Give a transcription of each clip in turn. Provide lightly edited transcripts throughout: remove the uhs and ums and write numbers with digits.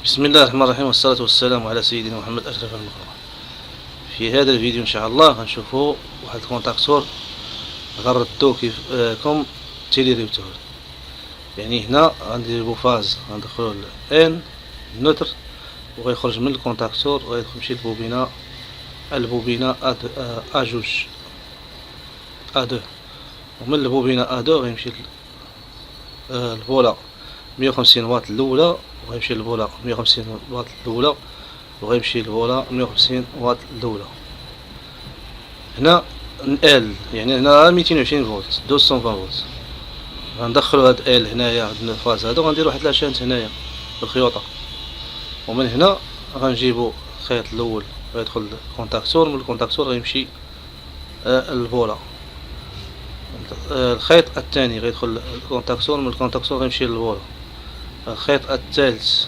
بسم الله الرحمن الرحيم، والصلاة والسلام على سيدنا محمد أشرف المخلوقين. في هذا الفيديو إن شاء الله غنشوفو واحد الكونتاكتور غنردو كيف كوم تيلي ريبتور. يعني هنا غنديرو فاز، غندخلو ان نوتر وغيخرج من الكونتاكتور وغيمشي البوبينة ا جوج ا دو، ومن البوبينة ا دو غيمشي البولا 150 واط الأولى، وغيمشي للبولا 150 واط الأولى، وغيمشي للبولا 150 واط الأولى. هنا ال يعني هنا 220 فولت 220 فولت. غندخلو هاد ال هنايا عند الفاز هذا، وغنديرو واحد لاشانت هنايا بالخيوطة، ومن هنا غنجيبو الخيط الأول غيدخل الكونتاكتور، من الكونتاكتور غيمشي البولا. الخيط الثاني غيدخل الكونتاكتور، من الكونتاكتور غيمشي للبولا. الخيط الثالث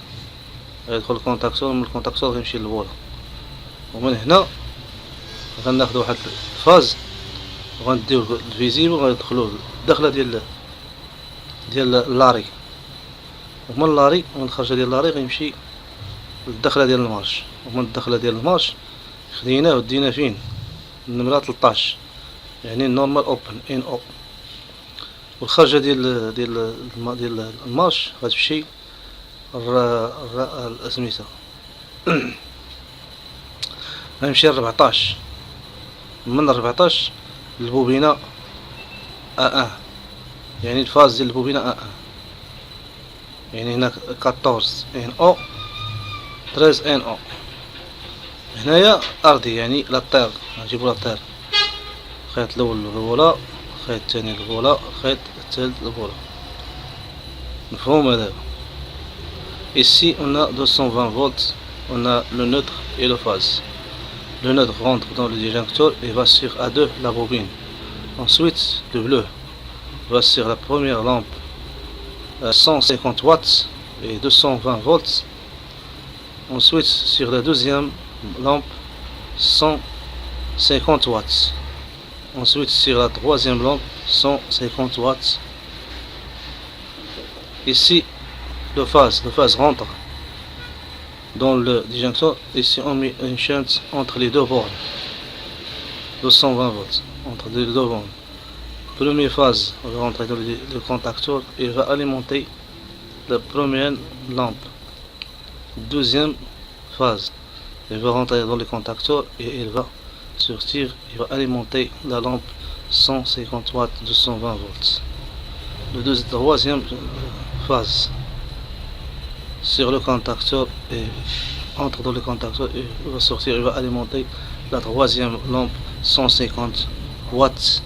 غيدخل الكونتاكتور، من الكونتاكتور غيمشي للبولا. ومن هنا غناخدو واحد الفاز وغنديو الفيزيبل وغندخلو الدخلة ديال اللاري، ومن اللاري من الخرجة ديال اللاري غيمشي للدخلة ديال المارش، ومن الدخلة ديال المارش خديناه ودينا فين النمرة 13، يعني نورمال اوبن ان او. والخرجة ديال المارش غتمشي سميتها غنمشي 14، من 14 للبوبينة A1، يعني الفاز ديال البوبينة A1، يعني هنا 14 ان او 13 ان او. هنايا ارضي يعني لاطير، نجيبو لاطير. الخيط الاول للبولا، الخيط الثاني للبولا، الخيط الثالث للبولا. مفهوم هذا؟ Ici on a 220 volts, on a le neutre et le phase. Le neutre rentre dans le disjoncteur et va sur A2 la bobine. Ensuite le bleu va sur la première lampe 150 watts et 220 volts. Ensuite sur la deuxième lampe 150 watts. Ensuite sur la troisième lampe 150 watts. Ici le phase rentre dans le disjoncteur. Ici on met une chaîne entre les deux bornes, 220 volts entre les deux bornes. Première phase va rentrer dans le contacteur et va alimenter la première lampe. Deuxième phase, elle va rentrer dans le contacteur et elle va sortir et va alimenter la lampe 150 watts 220 volts. Le troisième phase sur le contacteur et entre dans le contacteur et va sortir et va alimenter la troisième lampe 150 watts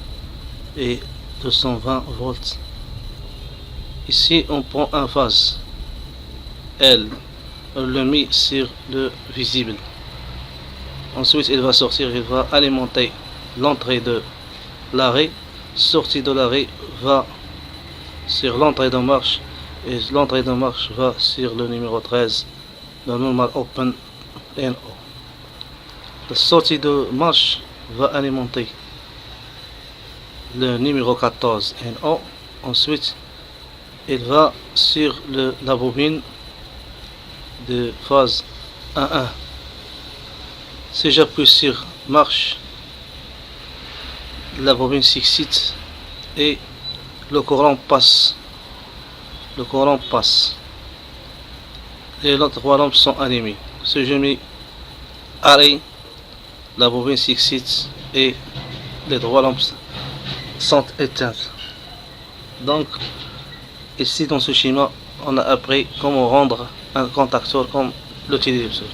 et 220 volts. Ici on prend un phase L, on le met sur le visible. Ensuite il va sortir, il va alimenter l'entrée de l'arrêt. Sortie de l'arrêt va sur l'entrée de marche, et l'entrée de marche va sur le numéro 13, le normal open NO. La sortie de marche va alimenter le numéro 14 NO. Ensuite il va sur la bobine de phase 1-1. Si j'appuie sur marche, la bobine s'excite et le courant passe. Et les trois lampes sont allumées. Si je mets arrêt, la bobine s'excite et les trois lampes sont éteintes. Donc ici dans ce schéma on a appris comment rendre un contacteur comme le téléviseur.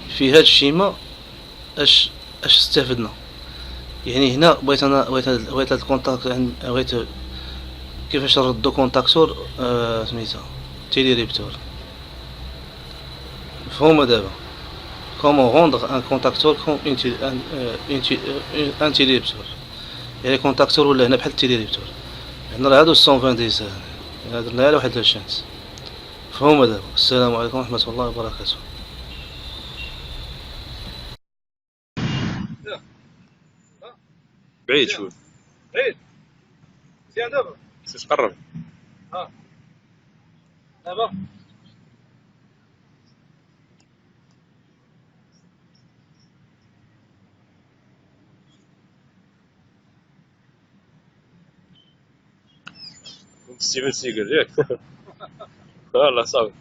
في هذا الشيما اش استفدنا؟ يعني هنا بغيت هذا الكونتاكت، بغيت كيفاش نردو كونتاكتور سميتها تيلي ريبتور. مفهومه دابا؟ كومون روندر ان كونتاكتور كوم ان تيلي ريبتور، يعني كونتاكتور ولا هنا بحال التيلي ريبتور. هنا راه هادو 120 ديزاين، درنا له واحد لاشانس. مفهومه دابا؟ السلام عليكم ورحمه الله وبركاته. بعيد شوي، بعيد مزيان دابا. خصك تقرب. دابا Steven Seagal, yeah. Allah, sorry.